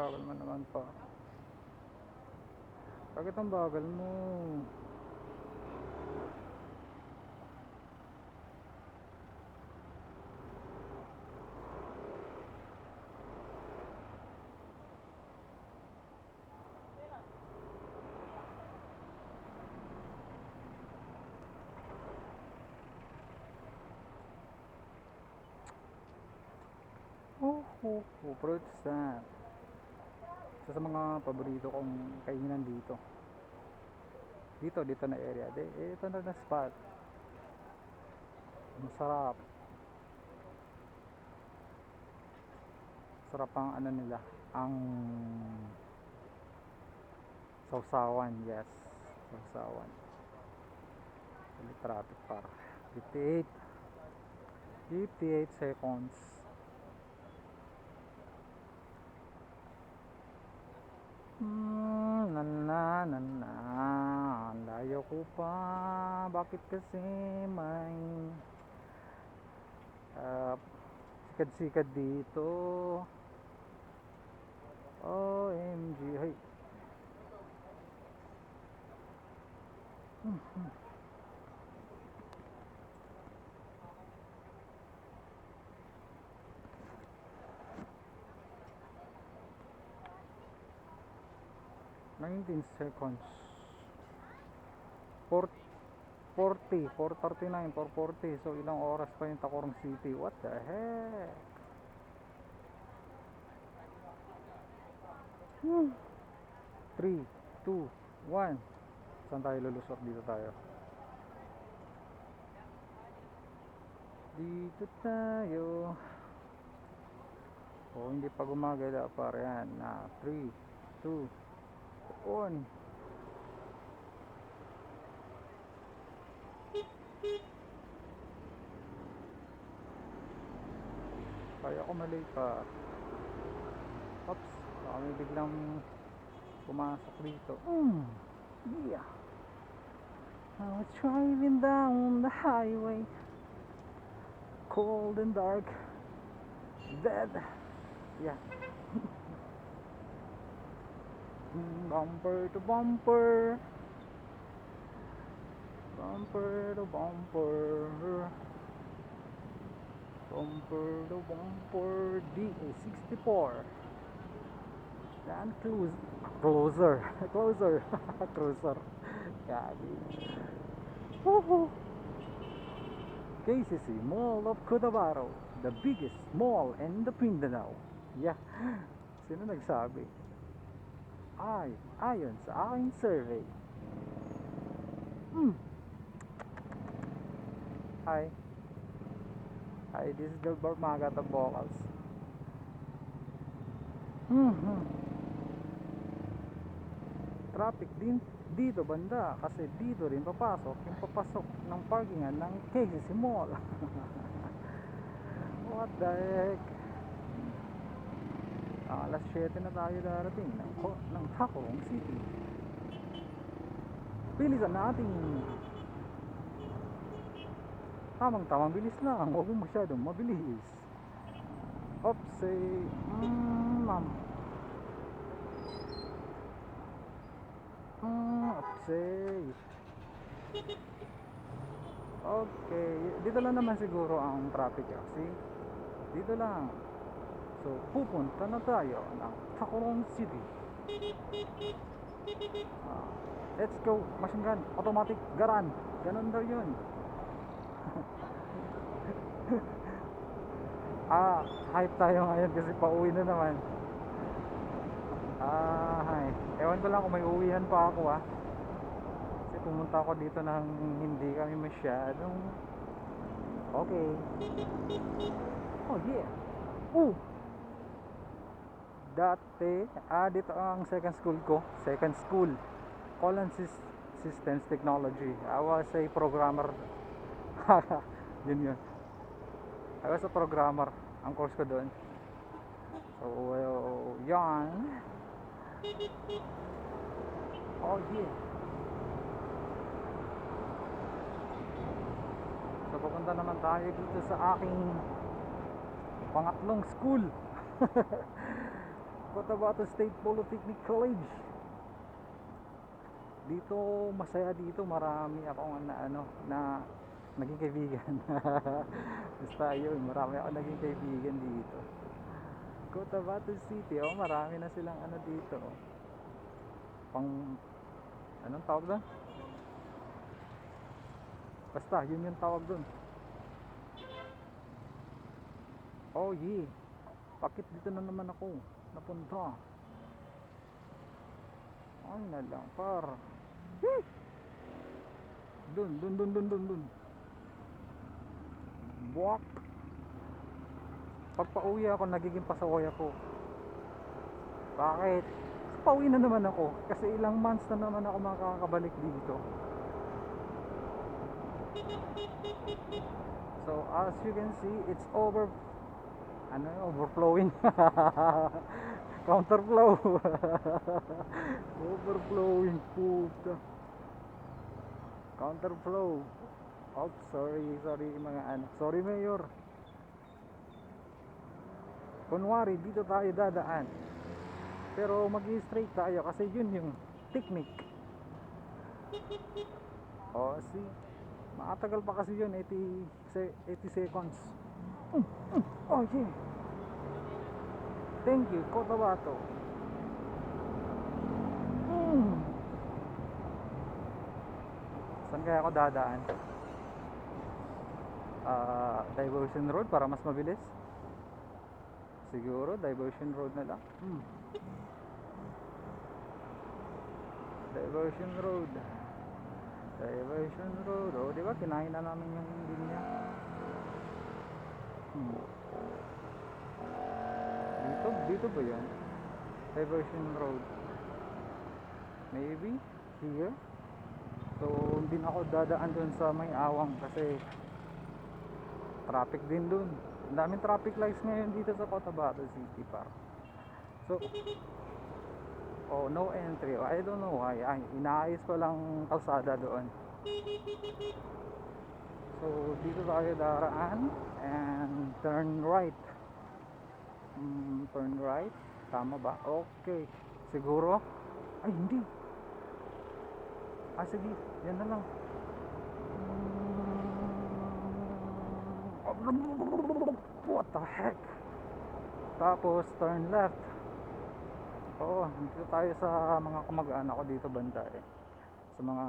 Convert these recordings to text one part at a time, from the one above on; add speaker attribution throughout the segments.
Speaker 1: Bagal mo naman pa. Bakit ang bagal mo? Fruit stand. Isa sa mga paborito kong kainan dito. Dito na area. Ito na spot. Masarap. Sarap ang ano nila. Ang sausawan. Yes. Sausawan. May traffic para. 58 seconds. Layo ko pa. Bakit kasi may sikat-sikat dito? OMG. Hey. 19 seconds. 4:39, 4:40. So ilang oras pa yung Tacloban City? What the heck? 3, 2, 1. Saan tayo lulusot? Dito tayo. Hindi pa gumagala pa rin. 3, 2, 1. Kaya ko mali pa. Oops, baka may biglang pumasok dito. Yeah. I was driving down the highway, cold and dark, dead. Yeah. Bumper to bumper, bumper to bumper, bumper to bumper. DA64. Stand closer. Closer. Gabi. Woohoo. KCC Mall of Cotabato, the biggest mall in the Mindanao. Yeah. Sino nagsabi? Ayon sa aking survey. Hi, this is Gilbert Magata Vocals. Traffic din dito banda kasi dito rin papasok ng parkingan ng KCC Mall. What the heck? Alas 7 na tayo darating ng Tacloban City. Bilisan natin. Tamang bilis lang, huwag masyadong mabilis. Oopsie. Oopsie. Okay, dito lang naman siguro ang traffic kasi dito lang. So, pupunta na tayo ng Tacloban City. Let's go, machine gun, automatic, garan. Ganon daw yun. Hype tayo ngayon kasi pauwi na naman. Ewan ko lang kung may uwihan pa ako kasi pumunta ako dito nang hindi kami masyadong okay. Oh yeah. Dati, dito ang second school, Colon Systems Technology. I was a programmer. yun. I was a programmer. Ang course ko doon. So, yan. Oh yeah. So, pupunta naman tayo dito sa aking pangatlong school. Cotabato State Polytechnic College. Dito masaya dito, marami akong na naging kaibigan. Basta yun, marami akong naging kaibigan dito. Cotabato City, marami na silang dito. Pang anong tawag doon? Basta yun yung tawag doon. Oh yeah. Bakit dito na naman ako napunta? Ay na lang par. Dun. Buwak. Pagpa-uwi ako, nagiging pasaway ako. Bakit? Pauwi na naman ako. Kasi ilang months na naman ako makakabalik dito. So as you can see, it's overflowing. Counterflow. Overflowing, puta. Counterflow. Oh, sorry mga sorry Mayor. Kunwari dito tayo dadaan, pero mag-straight tayo kasi yun yung technique. Oh, see, makatagal pa kasi yun, 80 seconds. Oh yeah. Thank you Cotabato. Saan kaya ako dadaan? Diversion Road para mas mabilis. Siguro Diversion Road na lang. Diversion Road. Oh, di ba kinain na namin yung linya. Dito ba yan? Diversion Road. Maybe here. So hindi na ako dadaan dun sa may awang kasi traffic din dun. Ang daming traffic lights ngayon dito sa Cotabato City Park. So no entry. I don't know why. Inaayos pa lang kalsada doon. So dito tayo daraan and turn right. Turn right. Tama ba? Okay. Siguro? Ay hindi. Sige. Yan na lang. What the heck? Tapos turn left. Dito tayo sa mga kamag-anak ko dito banda sa mga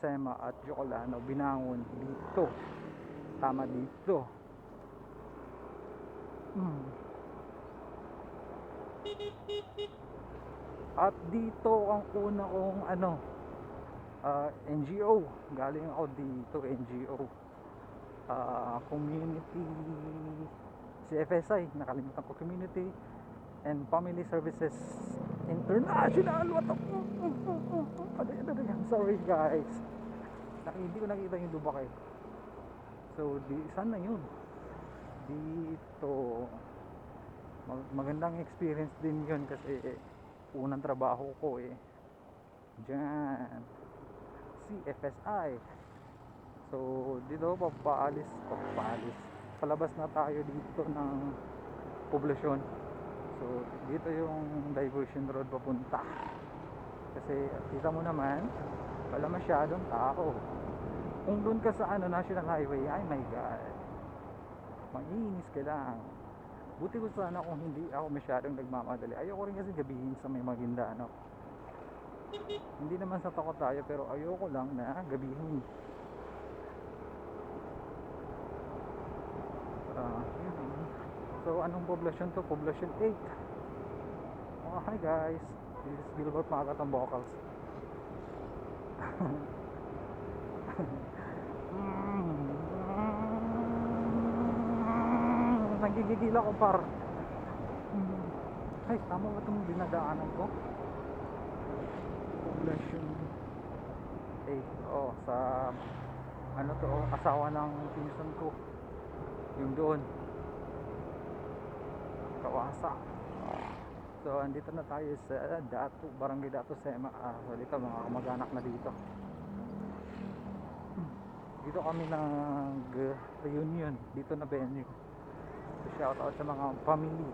Speaker 1: Sema at Jocolano, Binangon dito. Tama dito. At dito ang una kong NGO. Galing ako dito, NGO. Community CFSI, nakalimutan ko, Community and Family Services International. What the sorry guys, hindi ko nakita yung Dubai. So saan na yun? Dito magandang experience din yun kasi unang trabaho ko dyan CFSI. So dito palabas na tayo dito ng poblasyon. So dito yung Diversion Road papunta. Kasi kita mo naman wala masyadong tao. Kung doon ka sa National Highway, ay my god, mainis ka lang. Buti ko sana kung hindi ako masyadong nagmamadali. Ayoko rin kasi gabihin sa may Maguindanao. Hindi naman sa takot tayo, pero ayoko lang na gabihin. So anong poblasyon to? Poblasyon 8. Hi guys, this is Gilbert Magat ang vocals. Nagigigil ako par. Ay, tama ba itong dinadaanan ko? Poblasyon 8. Sa asawa ng pinsan ko. Yung doon Kawasa. So andito na tayo sa Barangay Dato Sema. So dito mga kamag-anak na dito. Dito kami nag-reunion dito na venue. So shout out sa mga family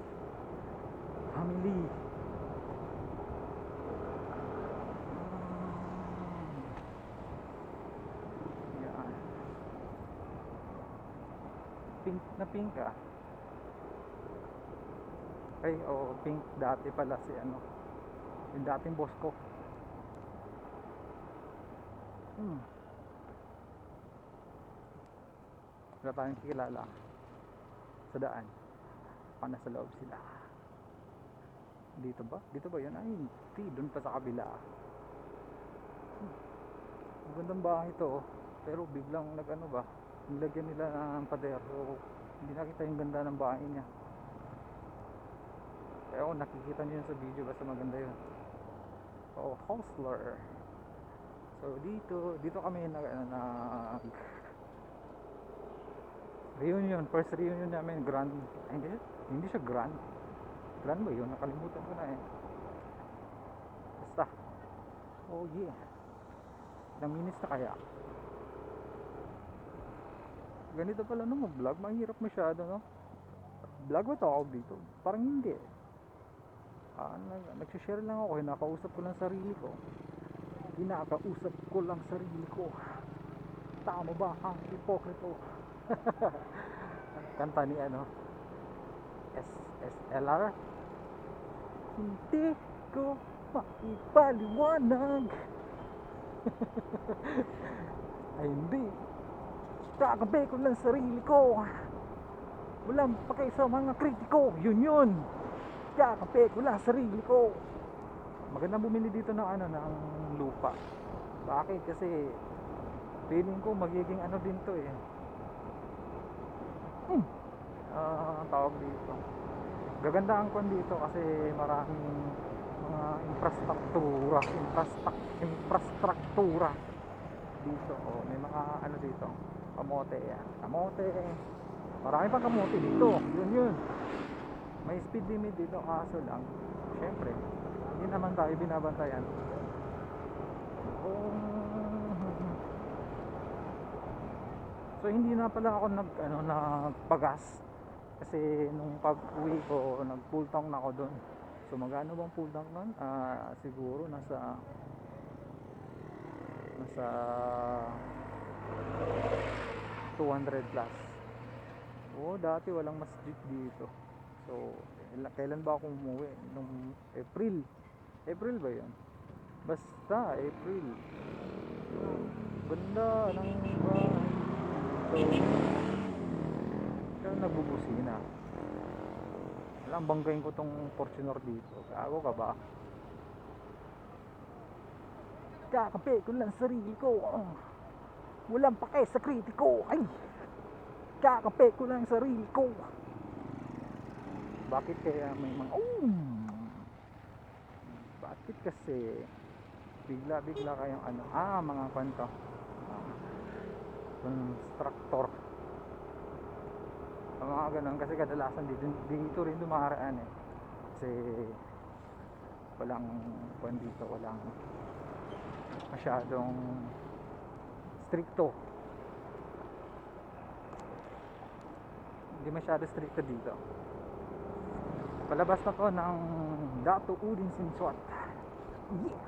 Speaker 1: pink ah. Ay, pink dati pala si ano, yung dating boss ko. Wala tayong kilala sa daan. Nasa loob sila. Dito ba? Dito ba yun? Ay, hindi. Doon pa sa kabila. Magandang bahay ito, pero biglang nag-ano ba? Nilagyan nila ng pader. So, hindi nakita yung ganda ng bahay niya. Pero nakikita niyo yun sa video, basta maganda yun. Hostler. So dito kami nag reunion, first reunion namin, grand. Hindi siya grand ba yun? Nakalimutan ko na eh. Basta, oh yeah, ilang minutes na kaya? Ganito pala no, vlog, mahirap masyado no. Vlog ba tawag dito? Parang hindi. Nagsishare lang ako, kinakausap ko lang sarili ko. Tama ba ang hipokrito? Kanta ni ano, SLR. Hindi ko maipaliwanag. Ay hindi, kakabe ko lang sarili ko. Walang pakay sa mga kritiko. Yun kakape ko lang sarili ko. Magandang bumili dito ng ano, ng lupa. Bakit? Kasi feeling ko magiging ano din to eh. Tawag dito, gaganda ang kwan dito kasi maraming mga infrastruktura dito. May mga ano dito, kamote yan. Marami pang kamote dito. Yun. May speed limit dito, kaso lang syempre hindi naman tayo binabantayan. So hindi na pala ako nagpagas kasi nung pag-uwi ko nag full tank na ako doon. So magkano bang full tank nun? Siguro nasa 200 plus. Dati walang masjid dito. So kailan ba ako umuwi? Nung April ba yun? Basta April. Ganda ng bahay. So kaya nagbubusina. Alam, banggain ko tong Fortuner dito. Gago ka ba? Kakape ko lang sarili ko. Walang pake sa kritiko. Ay, kakape ko lang sarili ko. Bakit kaya may mga bakit kasi bigla kayong ano, mga kwento, constructor, mga ganun. Kasi kadalasan dito rin dumaraan eh, kasi walang kwan dito, walang masyadong stricto, hindi masyado stricto dito. Palabas na to ng Dato Udin Sinsuat. Yeah.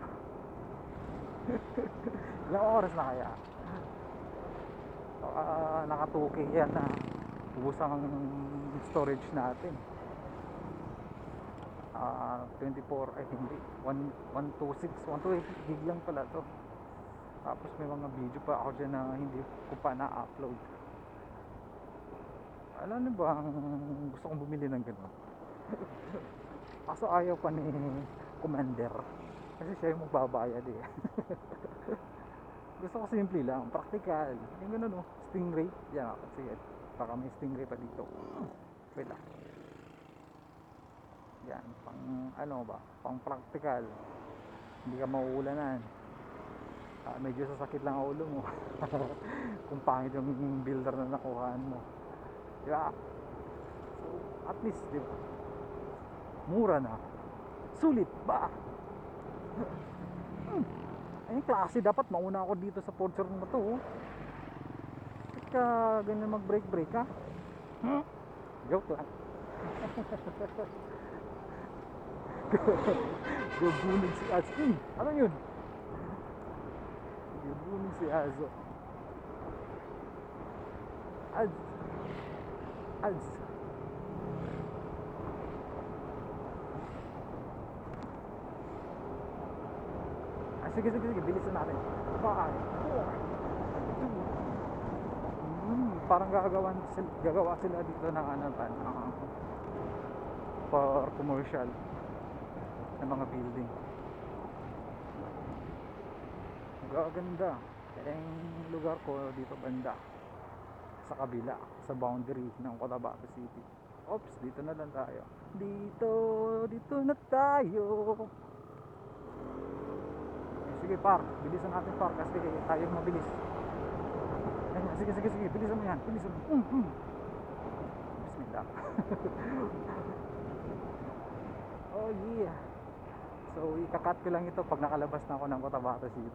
Speaker 1: Ilang oras na kaya? Nakatuki yan na ubos ang storage natin. 24, ay hindi, 128 gig lang pala to. Tapos may mga video pa ako dyan na hindi ko pa na-upload. Alam niyo ba, gusto kong bumili ng gano'n. Kaso ayaw pa ni Commander kasi siya yung magbabayad eh. Gusto ko simple lang, practical. Yung gano'n Stingray. Yan, sige, baka may Stingray pa dito. Wait lang. Yan, pang practical. Hindi ka mauulanan. Medyo sasakit lang ang ulo mo kung pangit yung builder na nakuhaan mo, diba? So at least, diba, mura na, sulit ba? Ayun, klase, dapat mauna ako dito sa Fortuner na to. Bakit ka ganyan mag-break ha? Joke lang. Gugunig si Azo. Ano yun? Gugunig si Azo. Als. Sige, bilisan natin. 5, 4, 2. Parang gagawa sila dito ng ano ba, for commercial na mga building. Gaganda. Yung lugar ko dito banda sa kabila, sa boundary ng Cotabato City. Oops, dito na lang tayo. Dito na tayo. Sige par, bilisan natin par kasi tayo mabilis. Sige, bilisan mo yan, bilisan mo. Bismillah. Oh yeah. So ikakat ko lang ito pag nakalabas na ako ng Cotabato City.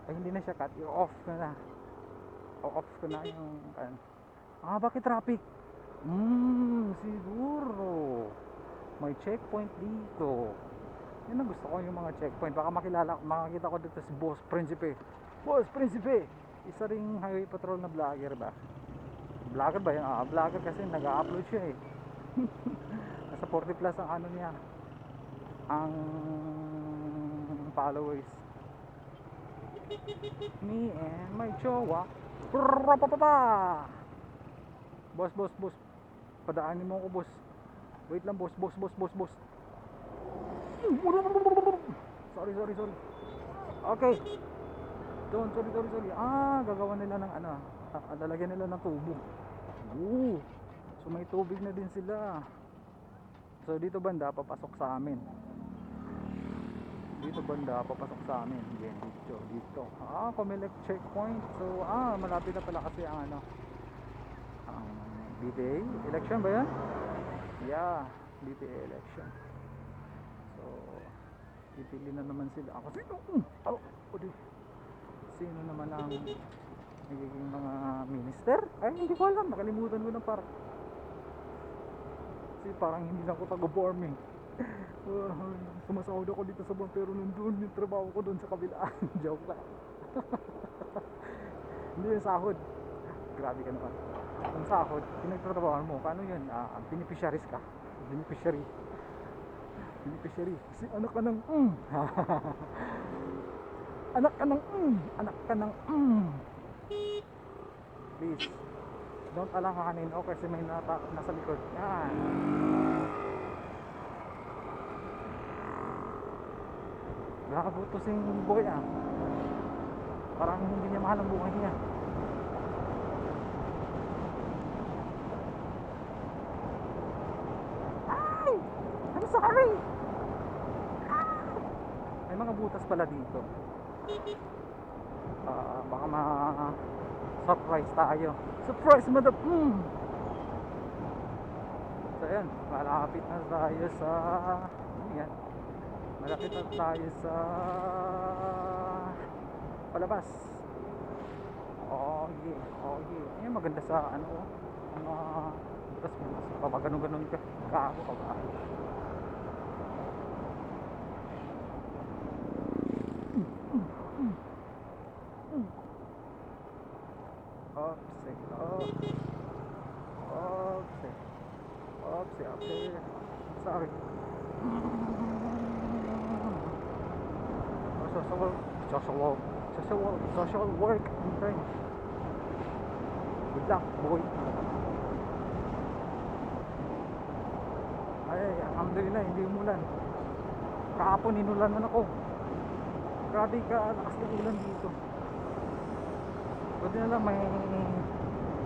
Speaker 1: Ay hindi na siya cut, i-off ko na. O-off ko na yung bakit traffic? Siguro may checkpoint dito. Yan ang gusto ko, yung mga checkpoint. Baka makakita ko dito si Boss Principe. Boss Principe, isa ring highway patrol na vlogger ba? Vlogger ba yun? Vlogger kasi nag-upload siya eh. Nasa 40 plus ang ano niya, ang followers. Me and my jowa. Boss. Padaanin mo ako, boss. Wait lang, boss. Sorry. Okay. Sorry. Gagawa nila ng lalagyan nila ng tubo. So may tubig na din sila. So dito banda papasok sa amin. Dito. Comelec checkpoint. So malapit na pala kasi ang ang BTA election ba 'yan? Yeah, BTA election. So pipili na naman sila. Ako sino naman ang nagiging mga minister? Ay hindi ko alam, nakalimutan ko na par. Kasi parang hindi lang ko taga-forming. Sumasahod ako dito sa buwan pero nandun yung trabaho ko doon sa kabilaan. Joke lang. Hindi yung sahod. Grabe ka naman. Ang sahod, pinagtatrabaho mo, paano yun? Beneficiaries ka. Beneficiary. Kasi anak ka ng anak ka ng Please don't alanghanin ako kasi may nasa likod. Yan. Nakabutusing boy parang hindi niya mahal ang buhay niya. Ay! I'm sorry! May mga butas pala dito. Baka surprise tayo. Surprise madam! So yan, malapit na tayo sa malapit na tayo sa palabas. Oh yeah. Yan maganda sa butas papaganon-ganon ka ako ba? Okay. Sorry. Social work in French. Good luck, boy. Ay, alhamdulillah, hindi umulan. Kahapon inulanan ako. Grabe ka, lakas ng ulan dito. Pwede na lang may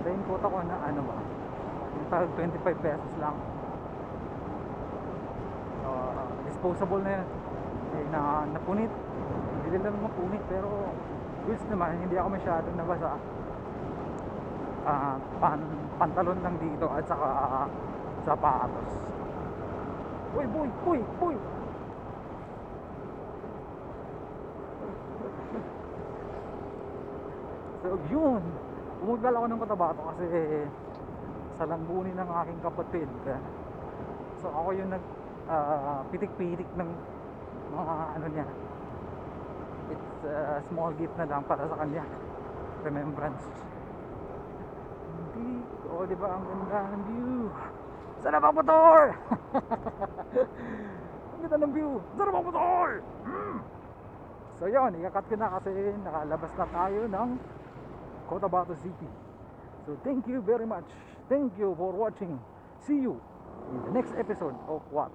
Speaker 1: raincoat ako na yung tag 25 pesos lang. Disposable na yan. Napunit. Hindi lang mapunit pero goods naman, hindi ako masyadong nabasa. Pantalon lang dito at saka sapatos. Boy! So yun, umugal ako ng Cotabato kasi sa lambunin ng aking kapatid. So ako yung pitik-pitik ng mga niya. It's a small gift na lang para sa kanya, remembrance. City. O, di ba ang ganda ng view? Saan na ba motor? Ang ganda ng view. Saan na ba motor? So yun, ikakat ko na kasi nakalabas na tayo ng Cotabato City. So thank you very much. Thank you for watching. See you in the next episode of what?